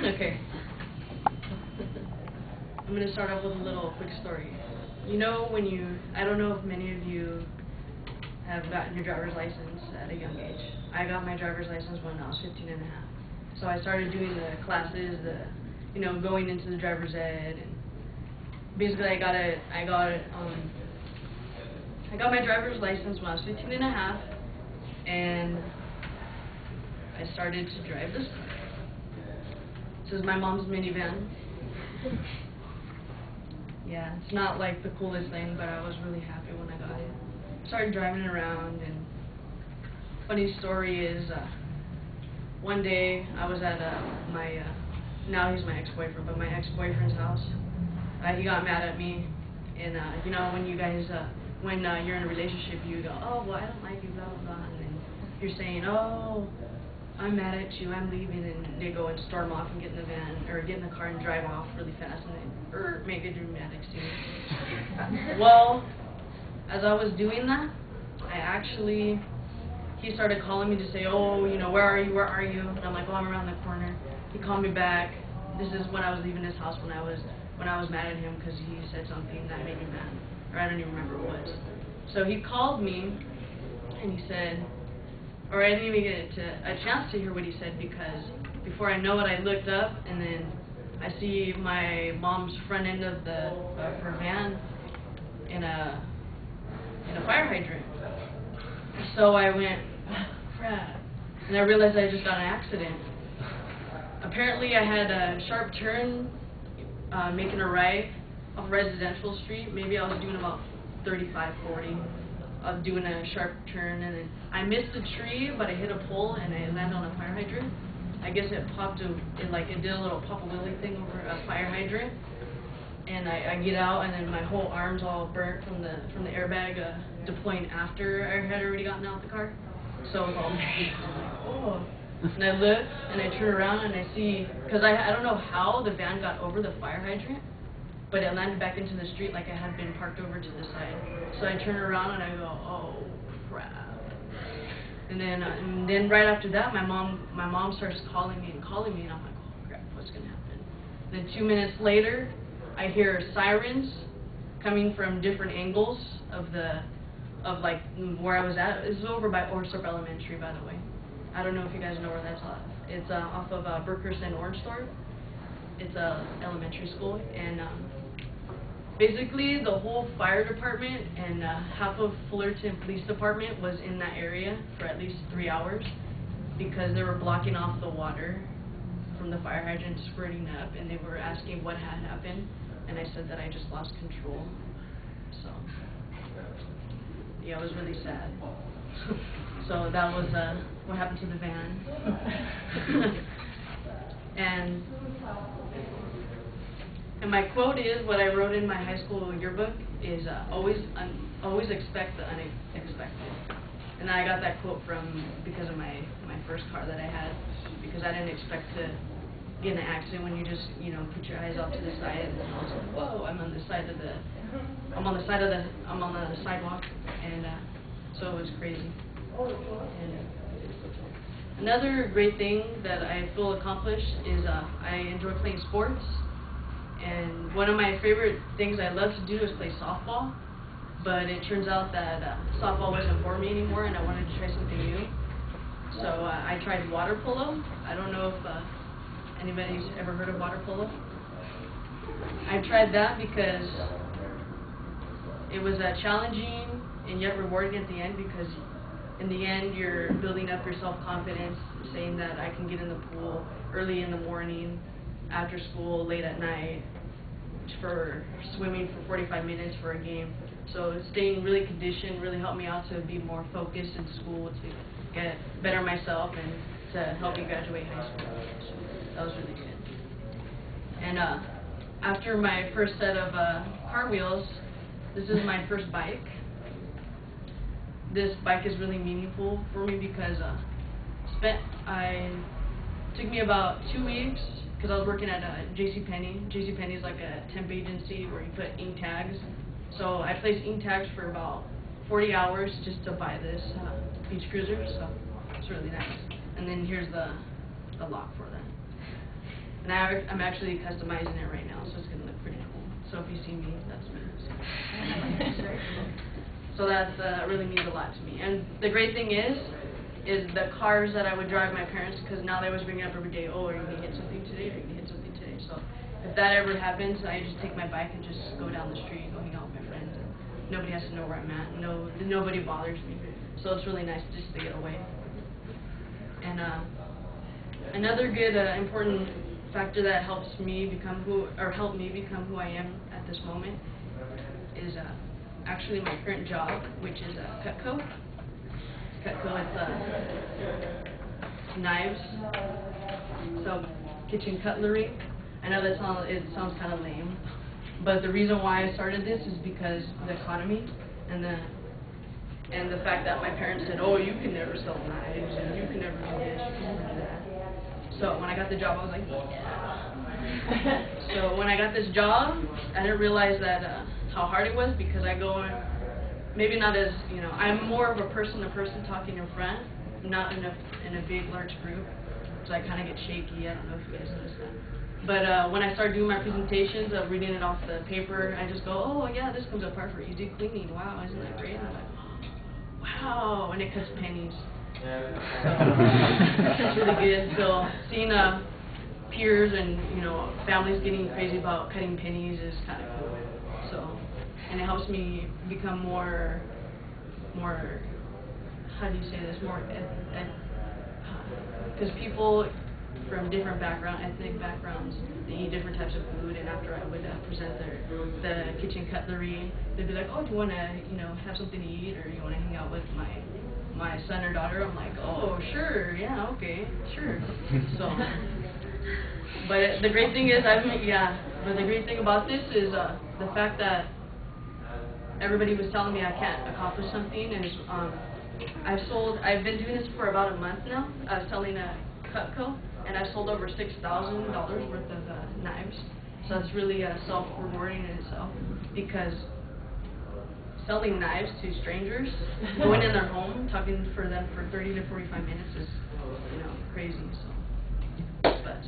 Okay. I'm going to start off with a little quick story. You know when I don't know if many of you have gotten your driver's license at a young age. I got my driver's license when I was 15 and a half. So I started doing the classes, going into the driver's ed, and basically I got my driver's license when I was 15 and a half, and I started to drive this car. This is my mom's minivan. Yeah, it's not like the coolest thing, but I was really happy when I got it. Started driving it around, and funny story is, one day I was at now he's my ex-boyfriend, but my ex-boyfriend's house. He got mad at me, and when you guys, when you're in a relationship, you go, oh, well, I don't like you, blah, blah, blah, and then you're saying, oh, I'm mad at you, I'm leaving, and they go and storm off and get in the van, or get in the car and drive off really fast, and then make a dramatic scene. Well, as I was doing that, he started calling me to say, oh, where are you, and I'm like, oh, I'm around the corner. He called me back. This is when I was leaving his house, when I was mad at him because he said something that made me mad, or I don't even remember what it was. So he called me, and he said, or I didn't even get a chance to hear what he said, because before I know it, I looked up, and then I see my mom's front end of her van in a fire hydrant. So I went, oh, crap, and I realized I just got in an accident. Apparently I had a sharp turn making a right off Residential Street. Maybe I was doing about 35, 40. I was doing a sharp turn, and then I missed a tree, but I hit a pole, and I landed on a fire hydrant. I guess it popped, it did a little pop-a-willy thing over a fire hydrant, and I get out, and then my whole arm's all burnt from the airbag deploying after I had already gotten out the car. So I was all like, oh. And I look, and I turn around, and I see, because I don't know how the van got over the fire hydrant, but it landed back into the street like I had been parked over to the side. So I turn around and I go, oh crap. And then right after that, my mom starts calling me, and I'm like, oh crap, what's gonna happen? And then 2 minutes later, I hear sirens coming from different angles of where I was at. This is over by Orsup Elementary, by the way. I don't know if you guys know where that's at. It's off of Burkhurst and Orangethorpe. It's a elementary school, and basically the whole fire department and half of Fullerton Police Department was in that area for at least 3 hours because they were blocking off the water from the fire hydrant squirting up, and they were asking what had happened, and I said that I just lost control. So yeah, it was really sad. So that was what happened to the van. And my quote is, what I wrote in my high school yearbook is, always expect the unexpected. And I got that quote because of my first car that I had, because I didn't expect to get in an accident when you just, put your eyes off to the side, and I was like, whoa, I'm on the sidewalk, and so it was crazy. And another great thing that I feel accomplished is I enjoy playing sports. And one of my favorite things I love to do is play softball, but it turns out that softball wasn't for me anymore, and I wanted to try something new. So I tried water polo. I don't know if anybody's ever heard of water polo. I tried that because it was challenging and yet rewarding at the end, because in the end you're building up your self-confidence, saying that I can get in the pool early in the morning, after school, late at night, for swimming for 45 minutes for a game. So staying really conditioned really helped me out to be more focused in school, to get better myself, and to help me graduate high school. So that was really good. And after my first set of car wheels, this is my first bike. This bike is really meaningful for me because it took me about 2 weeks, because I was working at JCPenney. JCPenney is like a temp agency where you put ink tags. So I placed ink tags for about 40 hours just to buy this beach cruiser, so it's really nice. And then here's the lock for that. And I'm actually customizing it right now, so it's going to look pretty cool. So if you see me, that's me. So that really means a lot to me. And the great thing is the cars that I would drive my parents, because now they always bring it up every day, oh, are you going to hit something today? Are you going to hit something today? So if that ever happens, I just take my bike and just go down the street, go hang out with my friends. And nobody has to know where I'm at. Nobody bothers me. So it's really nice just to get away. And another good important factor that helped me become who I am at this moment is actually my current job, which is Cutco. Cutco is knives, so kitchen cutlery. I know it sounds kind of lame, but the reason why I started this is because of the economy and the fact that my parents said, oh, you can never sell knives, and you can never do this, you can never do that. So when I got the job, I was like, yeah. So when I got this job, I didn't realize that how hard it was, because I go in, maybe not as, I'm more of a person-to-person talking in front, not in a big, large group, so I kind of get shaky. I don't know if you guys notice that. But when I start doing my presentations of reading it off the paper, I just go, oh, yeah, this comes apart for easy cleaning. Wow, isn't that great? And I'm like, wow, and it cuts pennies. So it's really good. So seeing peers and families getting crazy about cutting pennies is kind of cool. So, and it helps me become more how do you say this, more because people from different ethnic backgrounds, they eat different types of food, and after I would present the kitchen cutlery, they'd be like, oh, do you want to have something to eat, or you want to hang out with my son or daughter? I'm like, oh, sure, yeah, okay, sure. So, but the great thing is, but the great thing about this is the fact that everybody was telling me I can't accomplish something, and I've been doing this for about a month now. I was selling a Cutco, and I've sold over $6,000 worth of knives. So it's really self-rewarding in itself, because selling knives to strangers, going in their home, talking for them for 30 to 45 minutes is, crazy. So, but.